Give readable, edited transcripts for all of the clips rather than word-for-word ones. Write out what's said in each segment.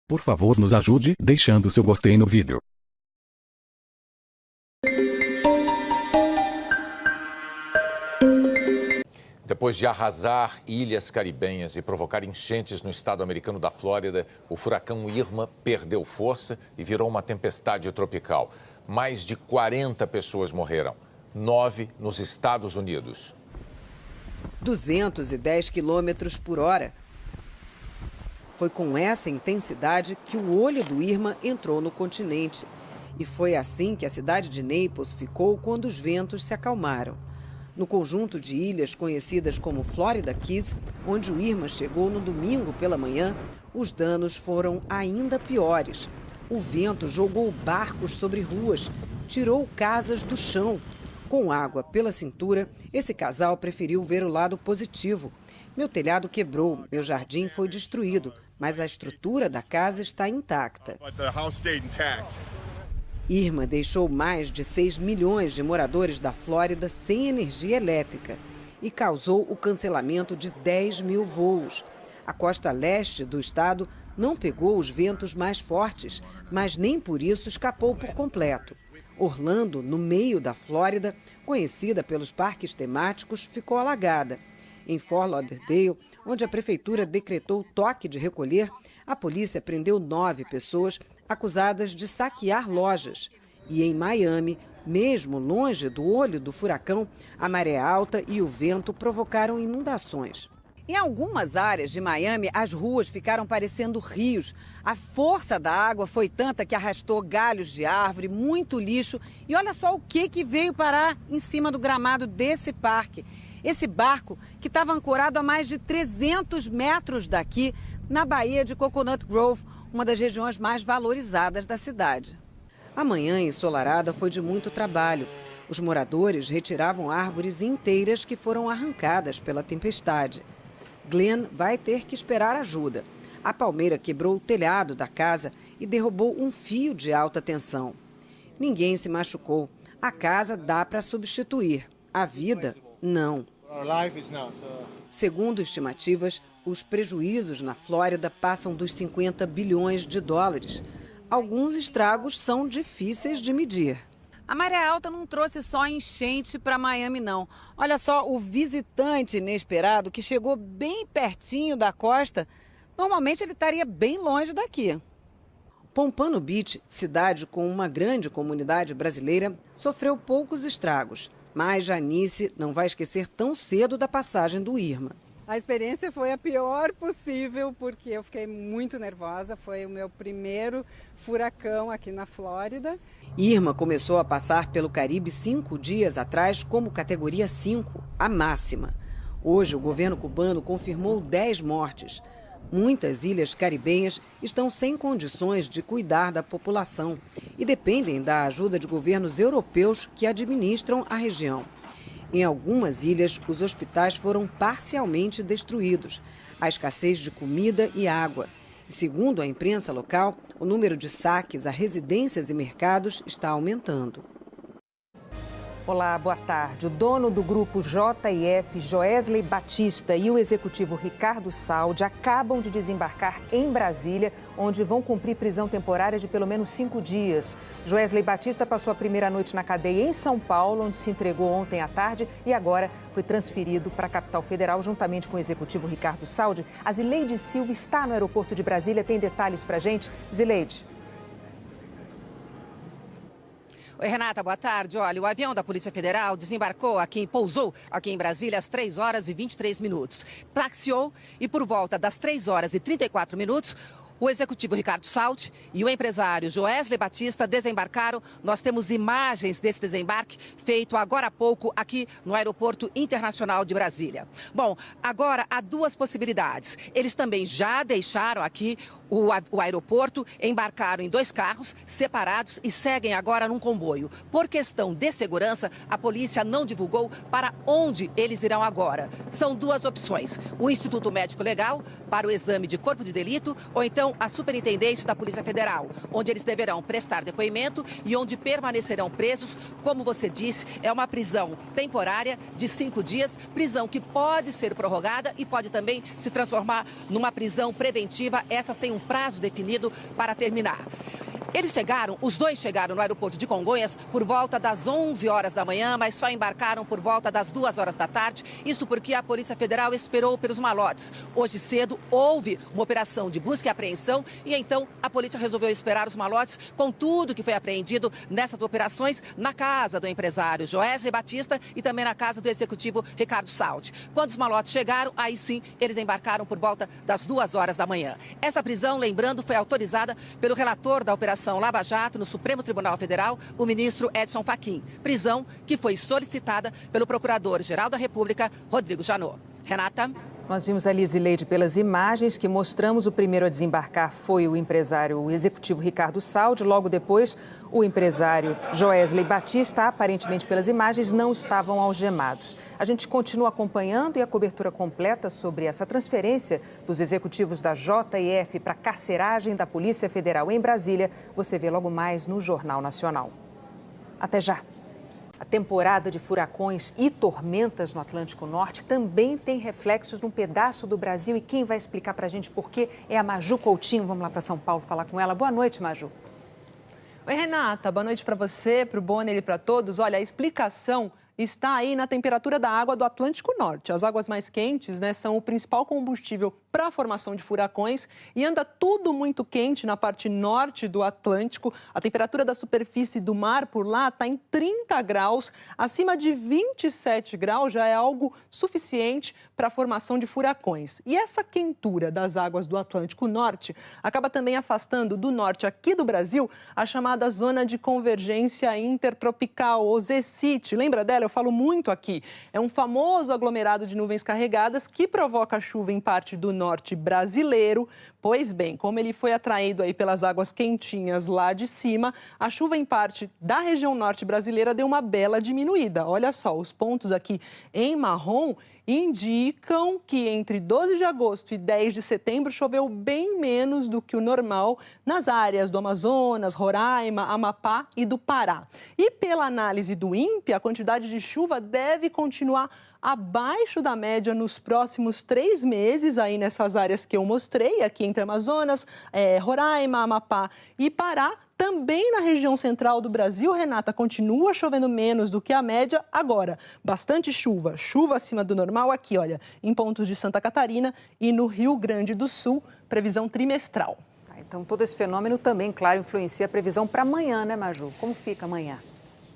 Por favor, nos ajude deixando seu gostei no vídeo. Depois de arrasar ilhas caribenhas e provocar enchentes no estado americano da Flórida, o furacão Irma perdeu força e virou uma tempestade tropical. Mais de 40 pessoas morreram, 9 nos Estados Unidos. 210 quilômetros por hora. Foi com essa intensidade que o olho do Irma entrou no continente. E foi assim que a cidade de Naples ficou quando os ventos se acalmaram. No conjunto de ilhas conhecidas como Florida Keys, onde o Irma chegou no domingo pela manhã, os danos foram ainda piores. O vento jogou barcos sobre ruas, tirou casas do chão. Com água pela cintura, esse casal preferiu ver o lado positivo. Meu telhado quebrou, meu jardim foi destruído, mas a estrutura da casa está intacta. Irma deixou mais de 6 milhões de moradores da Flórida sem energia elétrica e causou o cancelamento de 10 mil voos. A costa leste do estado não pegou os ventos mais fortes, mas nem por isso escapou por completo. Orlando, no meio da Flórida, conhecida pelos parques temáticos, ficou alagada. Em Fort Lauderdale, onde a prefeitura decretou toque de recolher, a polícia prendeu 9 pessoas acusadas de saquear lojas. E em Miami, mesmo longe do olho do furacão, a maré alta e o vento provocaram inundações. Em algumas áreas de Miami, as ruas ficaram parecendo rios. A força da água foi tanta que arrastou galhos de árvore, muito lixo. E olha só o que veio parar em cima do gramado desse parque. Esse barco, que estava ancorado a mais de 300 metros daqui, na Baía de Coconut Grove, uma das regiões mais valorizadas da cidade. A manhã ensolarada foi de muito trabalho. Os moradores retiravam árvores inteiras que foram arrancadas pela tempestade. Glenn vai ter que esperar ajuda. A palmeira quebrou o telhado da casa e derrubou um fio de alta tensão. Ninguém se machucou. A casa dá para substituir. A vida, não. Segundo estimativas, os prejuízos na Flórida passam dos 50 bilhões de dólares. Alguns estragos são difíceis de medir. A maré alta não trouxe só enchente para Miami, não. Olha só, o visitante inesperado que chegou bem pertinho da costa, normalmente ele estaria bem longe daqui. Pompano Beach, cidade com uma grande comunidade brasileira, sofreu poucos estragos. Mas Janice não vai esquecer tão cedo da passagem do Irma. A experiência foi a pior possível, porque eu fiquei muito nervosa. Foi o meu primeiro furacão aqui na Flórida. Irma começou a passar pelo Caribe 5 dias atrás como categoria 5, a máxima. Hoje, o governo cubano confirmou 10 mortes. Muitas ilhas caribenhas estão sem condições de cuidar da população e dependem da ajuda de governos europeus que administram a região. Em algumas ilhas, os hospitais foram parcialmente destruídos. Há escassez de comida e água. E, segundo a imprensa local, o número de saques a residências e mercados está aumentando. Olá, boa tarde. O dono do grupo JF, Joesley Batista, e o executivo Ricardo Saldi acabam de desembarcar em Brasília, onde vão cumprir prisão temporária de pelo menos 5 dias. Joesley Batista passou a primeira noite na cadeia em São Paulo, onde se entregou ontem à tarde e agora foi transferido para a capital federal juntamente com o executivo Ricardo Saldi. A Zileide Silva está no aeroporto de Brasília, tem detalhes para a gente. Zileide. Oi, Renata, boa tarde. Olha, o avião da Polícia Federal pousou aqui em Brasília às 3 horas e 23 minutos. Taxiou e por volta das 3 horas e 34 minutos, o executivo Ricardo Saldi e o empresário Joesley Batista desembarcaram. Nós temos imagens desse desembarque feito agora há pouco aqui no Aeroporto Internacional de Brasília. Bom, agora há duas possibilidades. Eles também já deixaram aqui o aeroporto, embarcaram em 2 carros separados e seguem agora num comboio. Por questão de segurança, a polícia não divulgou para onde eles irão agora. São 2 opções: o Instituto Médico Legal para o exame de corpo de delito ou então então à Superintendência da Polícia Federal, onde eles deverão prestar depoimento e onde permanecerão presos. Como você disse, é uma prisão temporária de 5 dias, prisão que pode ser prorrogada e pode também se transformar numa prisão preventiva, essa sem um prazo definido para terminar. Os dois chegaram no aeroporto de Congonhas por volta das 11 horas da manhã, mas só embarcaram por volta das 2 horas da tarde. Isso porque a Polícia Federal esperou pelos malotes. Hoje cedo houve uma operação de busca e apreensão e então a polícia resolveu esperar os malotes com tudo que foi apreendido nessas operações na casa do empresário Joesley Batista e também na casa do executivo Ricardo Saldi. Quando os malotes chegaram, aí sim eles embarcaram por volta das 2 horas da manhã. Essa prisão, lembrando, foi autorizada pelo relator da Operação Lava Jato no Supremo Tribunal Federal, o ministro Edson Fachin. Prisão que foi solicitada pelo Procurador-Geral da República, Rodrigo Janot. Renata? Nós vimos a Lisileide pelas imagens que mostramos. O primeiro a desembarcar foi o empresário, o executivo Ricardo Saldi. Logo depois, o empresário Joesley Batista. Aparentemente, pelas imagens, não estavam algemados. A gente continua acompanhando e a cobertura completa sobre essa transferência dos executivos da JF para a carceragem da Polícia Federal em Brasília. Você vê logo mais no Jornal Nacional. Até já! A temporada de furacões e tormentas no Atlântico Norte também tem reflexos num pedaço do Brasil. E quem vai explicar para a gente por quê é a Maju Coutinho. Vamos lá para São Paulo falar com ela. Boa noite, Maju. Oi, Renata. Boa noite para você, para o Bonner e para todos. Olha, a explicação está aí na temperatura da água do Atlântico Norte. As águas mais quentes, são o principal combustível para a formação de furacões e anda tudo muito quente na parte norte do Atlântico. A temperatura da superfície do mar por lá está em 30 graus. Acima de 27 graus já é algo suficiente para a formação de furacões. E essa quentura das águas do Atlântico Norte acaba também afastando do norte aqui do Brasil a chamada Zona de Convergência Intertropical, ou ZCIT. Lembra dela? Eu falo muito aqui. É um famoso aglomerado de nuvens carregadas que provoca chuva em parte do norte brasileiro. Pois bem, como ele foi atraído aí pelas águas quentinhas lá de cima, a chuva em parte da região norte brasileira deu uma bela diminuída. Olha só, os pontos aqui em marrom indicam que entre 12 de agosto e 10 de setembro choveu bem menos do que o normal nas áreas do Amazonas, Roraima, Amapá e do Pará. E pela análise do INPE, a quantidade de chuva deve continuar abaixo da média nos próximos 3 meses, aí nessas áreas que eu mostrei, aqui entre Amazonas, Roraima, Amapá e Pará. Também na região central do Brasil, Renata, continua chovendo menos do que a média. Agora, bastante chuva, chuva acima do normal aqui, olha, em pontos de Santa Catarina e no Rio Grande do Sul, previsão trimestral. Então, todo esse fenômeno também, claro, influencia a previsão para amanhã, né, Maju? Como fica amanhã?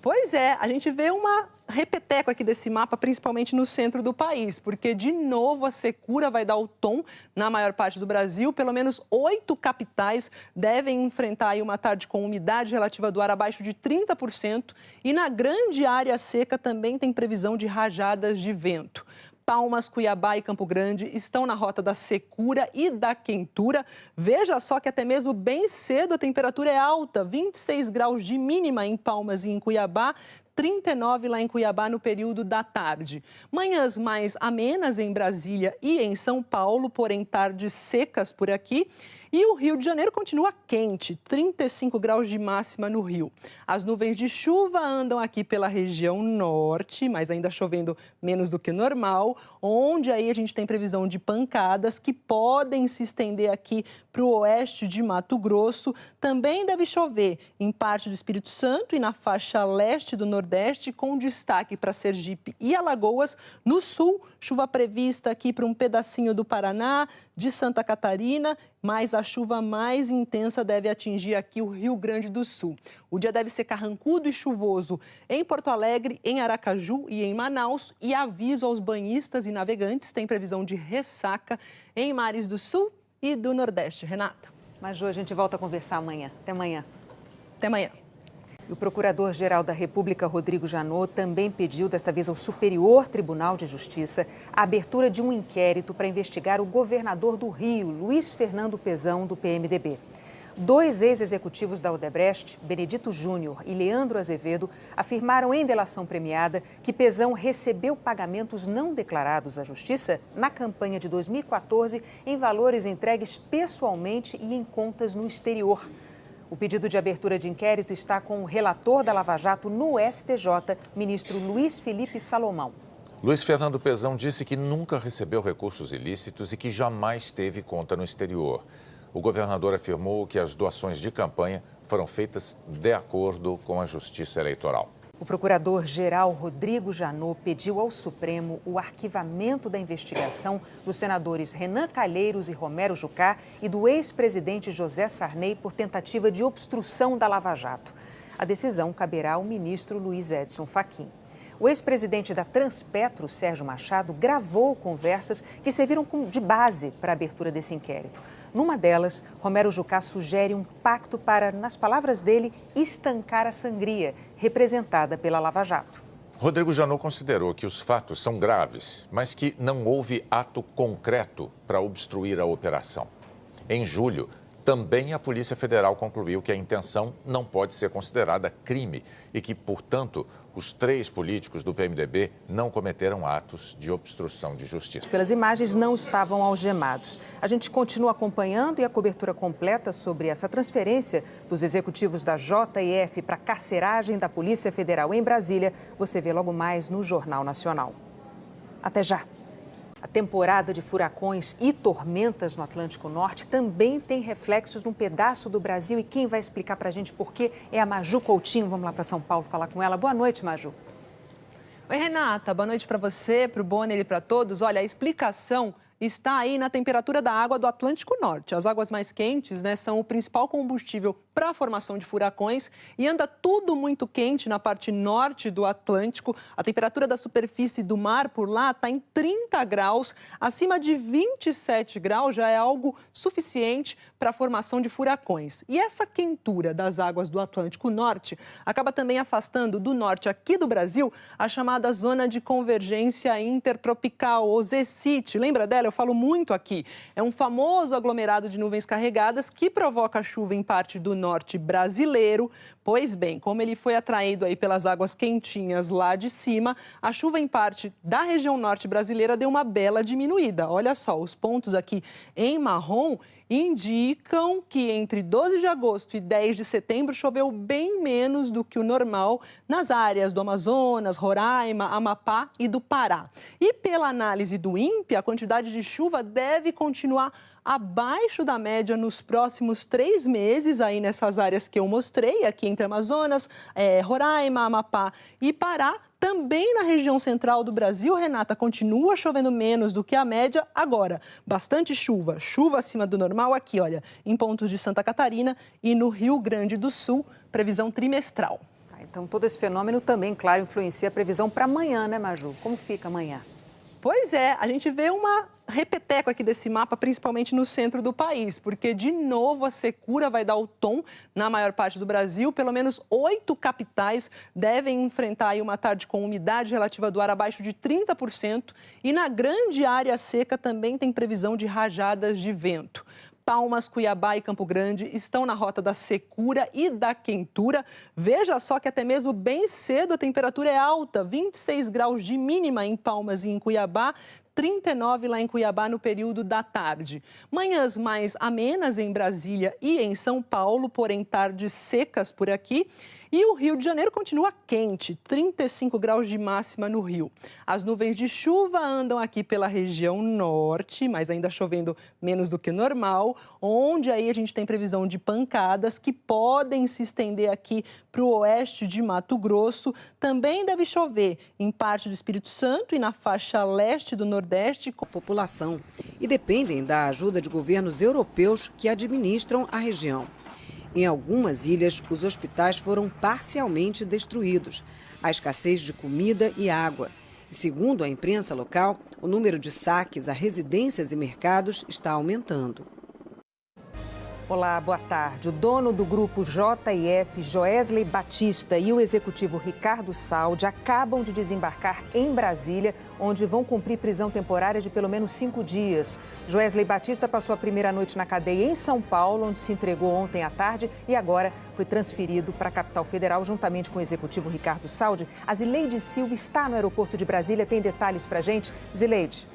Pois é, a gente vê uma repeteco aqui desse mapa, principalmente no centro do país, porque, de novo, a secura vai dar o tom na maior parte do Brasil. Pelo menos 8 capitais devem enfrentar aí uma tarde com umidade relativa do ar abaixo de 30%. E na grande área seca também tem previsão de rajadas de vento. Palmas, Cuiabá e Campo Grande estão na rota da secura e da quentura. Veja só que até mesmo bem cedo a temperatura é alta, 26 graus de mínima em Palmas e em Cuiabá, 39 lá em Cuiabá no período da tarde. Manhãs mais amenas em Brasília e em São Paulo, porém tardes secas por aqui. E o Rio de Janeiro continua quente, 35 graus de máxima no Rio. As nuvens de chuva andam aqui pela região norte, mas ainda chovendo menos do que normal, onde aí a gente tem previsão de pancadas que podem se estender aqui para o oeste de Mato Grosso. Também deve chover em parte do Espírito Santo e na faixa leste do Nordeste, com destaque para Sergipe e Alagoas. No sul, chuva prevista aqui para um pedacinho do Paraná, de Santa Catarina, mas a chuva mais intensa deve atingir aqui o Rio Grande do Sul. O dia deve ser carrancudo e chuvoso em Porto Alegre, em Aracaju e em Manaus. E aviso aos banhistas e navegantes, tem previsão de ressaca em mares do Sul e do Nordeste. Renata. Maju, a gente volta a conversar amanhã. Até amanhã. Até amanhã. O Procurador-Geral da República, Rodrigo Janot, também pediu, desta vez ao Superior Tribunal de Justiça, a abertura de um inquérito para investigar o governador do Rio, Luiz Fernando Pezão, do PMDB. Dois ex-executivos da Odebrecht, Benedito Júnior e Leandro Azevedo, afirmaram em delação premiada que Pezão recebeu pagamentos não declarados à Justiça na campanha de 2014 em valores entregues pessoalmente e em contas no exterior. O pedido de abertura de inquérito está com o relator da Lava Jato no STJ, ministro Luiz Felipe Salomão. Luiz Fernando Pezão disse que nunca recebeu recursos ilícitos e que jamais teve conta no exterior. O governador afirmou que as doações de campanha foram feitas de acordo com a Justiça Eleitoral. O procurador-geral Rodrigo Janot pediu ao Supremo o arquivamento da investigação dos senadores Renan Calheiros e Romero Jucá e do ex-presidente José Sarney por tentativa de obstrução da Lava Jato. A decisão caberá ao ministro Luiz Edson Fachin. O ex-presidente da Transpetro, Sérgio Machado, gravou conversas que serviram de base para a abertura desse inquérito. Numa delas, Romero Jucá sugere um pacto para, nas palavras dele, estancar a sangria, representada pela Lava Jato. Rodrigo Janot considerou que os fatos são graves, mas que não houve ato concreto para obstruir a operação. Em julho, também a Polícia Federal concluiu que a intenção não pode ser considerada crime e que, portanto, os 3 políticos do PMDB não cometeram atos de obstrução de justiça. Pelas imagens, não estavam algemados. A gente continua acompanhando e a cobertura completa sobre essa transferência dos executivos da JF para a carceragem da Polícia Federal em Brasília, você vê logo mais no Jornal Nacional. Até já! A temporada de furacões e tormentas no Atlântico Norte também tem reflexos num pedaço do Brasil. E quem vai explicar para a gente por quê é a Maju Coutinho. Vamos lá para São Paulo falar com ela. Boa noite, Maju. Oi, Renata. Boa noite para você, para o Bonner e para todos. Olha, a explicação está aí na temperatura da água do Atlântico Norte. As águas mais quentes, são o principal combustível para a formação de furacões e anda tudo muito quente na parte norte do Atlântico. A temperatura da superfície do mar por lá está em 30 graus. Acima de 27 graus já é algo suficiente para a formação de furacões. E essa quentura das águas do Atlântico Norte acaba também afastando do norte aqui do Brasil a chamada Zona de Convergência Intertropical, ou ZCIT. Lembra dela? Eu falo muito aqui. É um famoso aglomerado de nuvens carregadas que provoca chuva em parte do norte brasileiro. Pois bem, como ele foi atraído aí pelas águas quentinhas lá de cima, a chuva em parte da região norte brasileira deu uma bela diminuída. Olha só, os pontos aqui em marrom indicam que entre 12 de agosto e 10 de setembro choveu bem menos do que o normal nas áreas do Amazonas, Roraima, Amapá e do Pará. E pela análise do INPE, a quantidade de chuva deve continuar abaixo da média nos próximos 3 meses, aí nessas áreas que eu mostrei, aqui entre Amazonas, Roraima, Amapá e Pará. Também na região central do Brasil, Renata, continua chovendo menos do que a média. Agora, bastante chuva, chuva acima do normal aqui, olha, em pontos de Santa Catarina e no Rio Grande do Sul, previsão trimestral. Então, todo esse fenômeno também, claro, influencia a previsão para amanhã, né, Maju? Como fica amanhã? Pois é, a gente vê uma repeteco aqui desse mapa, principalmente no centro do país, porque, de novo, a secura vai dar o tom na maior parte do Brasil. Pelo menos 8 capitais devem enfrentar aí uma tarde com umidade relativa do ar abaixo de 30%. E na grande área seca também tem previsão de rajadas de vento. Palmas, Cuiabá e Campo Grande estão na rota da secura e da quentura. Veja só que até mesmo bem cedo a temperatura é alta, 26 graus de mínima em Palmas e em Cuiabá, 39 lá em Cuiabá no período da tarde. Manhãs mais amenas em Brasília e em São Paulo, porém tardes secas por aqui. E o Rio de Janeiro continua quente, 35 graus de máxima no Rio. As nuvens de chuva andam aqui pela região norte, mas ainda chovendo menos do que normal, onde aí a gente tem previsão de pancadas que podem se estender aqui para o oeste de Mato Grosso. Também deve chover em parte do Espírito Santo e na faixa leste do Nordeste. População e dependem da ajuda de governos europeus que administram a região. Em algumas ilhas, os hospitais foram parcialmente destruídos. Há escassez de comida e água. E, segundo a imprensa local, o número de saques a residências e mercados está aumentando. Olá, boa tarde. O dono do grupo JF, Joesley Batista, e o executivo Ricardo Saldi acabam de desembarcar em Brasília, onde vão cumprir prisão temporária de pelo menos 5 dias. Joesley Batista passou a primeira noite na cadeia em São Paulo, onde se entregou ontem à tarde e agora foi transferido para a capital federal juntamente com o executivo Ricardo Saldi. A Zileide Silva está no aeroporto de Brasília, tem detalhes para a gente. Zileide.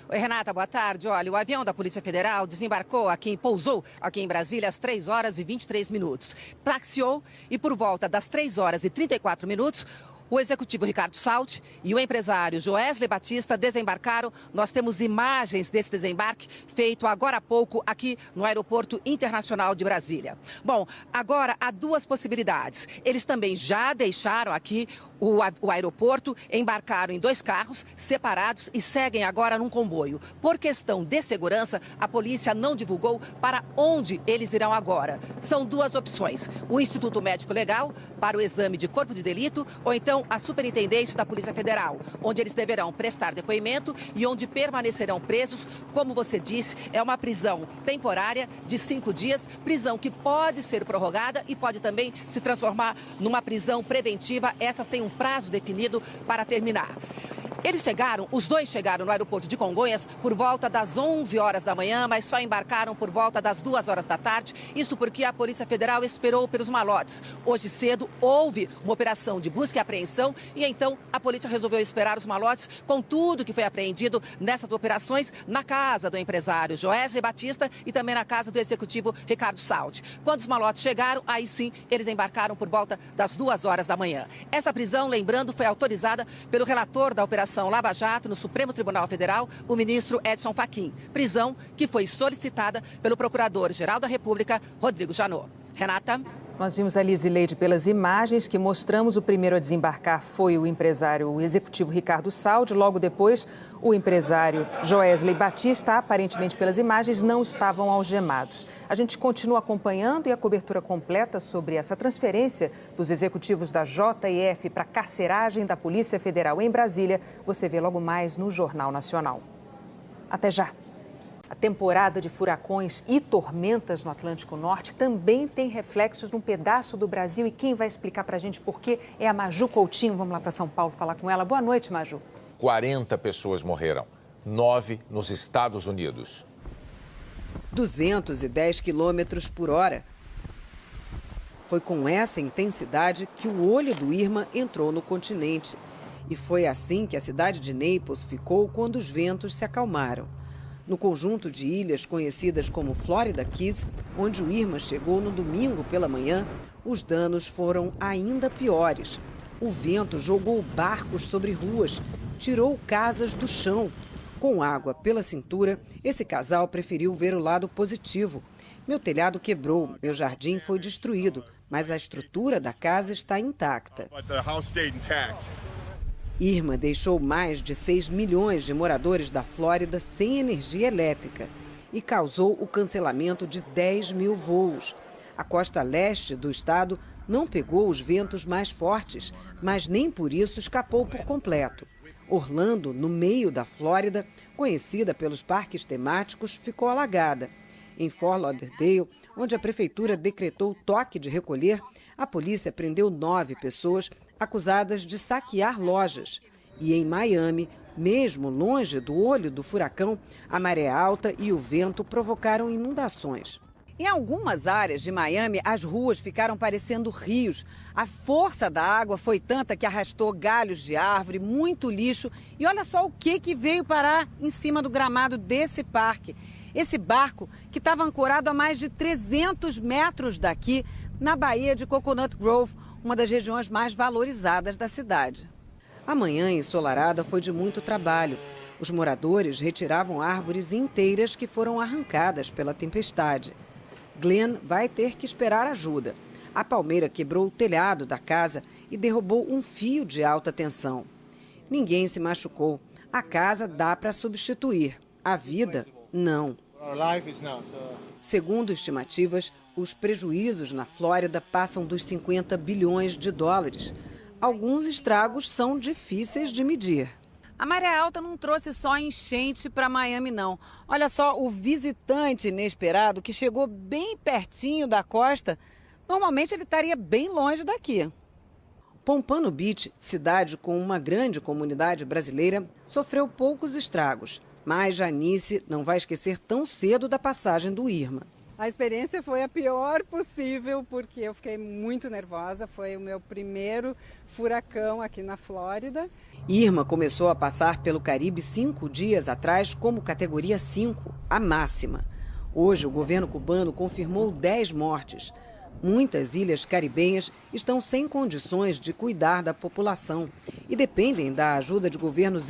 Oi, Renata, boa tarde. Olha, o avião da Polícia Federal pousou aqui em Brasília às 3 horas e 23 minutos. Taxiou e por volta das 3 horas e 34 minutos, o executivo Ricardo Saldi e o empresário Joesley Batista desembarcaram. Nós temos imagens desse desembarque feito agora há pouco aqui no Aeroporto Internacional de Brasília. Bom, agora há duas possibilidades. Eles também já deixaram aqui o aeroporto, embarcaram em 2 carros separados e seguem agora num comboio. Por questão de segurança, a polícia não divulgou para onde eles irão agora. São 2 opções: o Instituto Médico Legal para o exame de corpo de delito ou então a Superintendência da Polícia Federal, onde eles deverão prestar depoimento e onde permanecerão presos. Como você disse, é uma prisão temporária de 5 dias, prisão que pode ser prorrogada e pode também se transformar numa prisão preventiva, essa sem um prazo definido para terminar. Os dois chegaram no aeroporto de Congonhas por volta das 11 horas da manhã, mas só embarcaram por volta das 2 horas da tarde. Isso porque a Polícia Federal esperou pelos malotes. Hoje cedo houve uma operação de busca e apreensão e então a polícia resolveu esperar os malotes com tudo que foi apreendido nessas operações na casa do empresário Joesley Batista e também na casa do executivo Ricardo Saldi. Quando os malotes chegaram, aí sim eles embarcaram por volta das 2 horas da manhã. Essa prisão, lembrando, foi autorizada pelo relator da Operação Lava Jato no Supremo Tribunal Federal, o ministro Edson Fachin. Prisão que foi solicitada pelo Procurador-Geral da República, Rodrigo Janot. Renata? Nós vimos ali, Zileide, pelas imagens que mostramos, o primeiro a desembarcar foi o empresário, o executivo Ricardo Saldi. Logo depois, o empresário Joesley Batista, aparentemente pelas imagens, não estavam algemados. A gente continua acompanhando e a cobertura completa sobre essa transferência dos executivos da JF para a carceragem da Polícia Federal em Brasília, você vê logo mais no Jornal Nacional. Até já! A temporada de furacões e tormentas no Atlântico Norte também tem reflexos num pedaço do Brasil. E quem vai explicar para a gente por quê é a Maju Coutinho. Vamos lá para São Paulo falar com ela. Boa noite, Maju. 40 pessoas morreram, 9 nos Estados Unidos. 210 quilômetros por hora. Foi com essa intensidade que o olho do Irma entrou no continente. E foi assim que a cidade de Naples ficou quando os ventos se acalmaram. No conjunto de ilhas conhecidas como Florida Keys, onde o Irma chegou no domingo pela manhã, os danos foram ainda piores. O vento jogou barcos sobre ruas, tirou casas do chão. Com água pela cintura, esse casal preferiu ver o lado positivo. Meu telhado quebrou, meu jardim foi destruído, mas a estrutura da casa está intacta. Irma deixou mais de 6 milhões de moradores da Flórida sem energia elétrica e causou o cancelamento de 10 mil voos. A costa leste do estado não pegou os ventos mais fortes, mas nem por isso escapou por completo. Orlando, no meio da Flórida, conhecida pelos parques temáticos, ficou alagada. Em Fort Lauderdale, onde a prefeitura decretou toque de recolher, a polícia prendeu 9 pessoas acusadas de saquear lojas. E em Miami, mesmo longe do olho do furacão, a maré alta e o vento provocaram inundações. Em algumas áreas de Miami, as ruas ficaram parecendo rios. A força da água foi tanta que arrastou galhos de árvore, muito lixo. E olha só o que veio parar em cima do gramado desse parque. Esse barco, que estava ancorado a mais de 300 metros daqui, na Baía de Coconut Grove, uma das regiões mais valorizadas da cidade. A manhã ensolarada foi de muito trabalho. Os moradores retiravam árvores inteiras que foram arrancadas pela tempestade. Glenn vai ter que esperar ajuda. A palmeira quebrou o telhado da casa e derrubou um fio de alta tensão. Ninguém se machucou. A casa dá para substituir. A vida, não. Segundo estimativas, os prejuízos na Flórida passam dos 50 bilhões de dólares. Alguns estragos são difíceis de medir. A maré alta não trouxe só enchente para Miami, não. Olha só, o visitante inesperado que chegou bem pertinho da costa, normalmente ele estaria bem longe daqui. Pompano Beach, cidade com uma grande comunidade brasileira, sofreu poucos estragos. Mas Janice não vai esquecer tão cedo da passagem do Irma. A experiência foi a pior possível, porque eu fiquei muito nervosa. Foi o meu primeiro furacão aqui na Flórida. Irma começou a passar pelo Caribe 5 dias atrás como categoria 5, a máxima. Hoje, o governo cubano confirmou 10 mortes. Muitas ilhas caribenhas estão sem condições de cuidar da população e dependem da ajuda de governos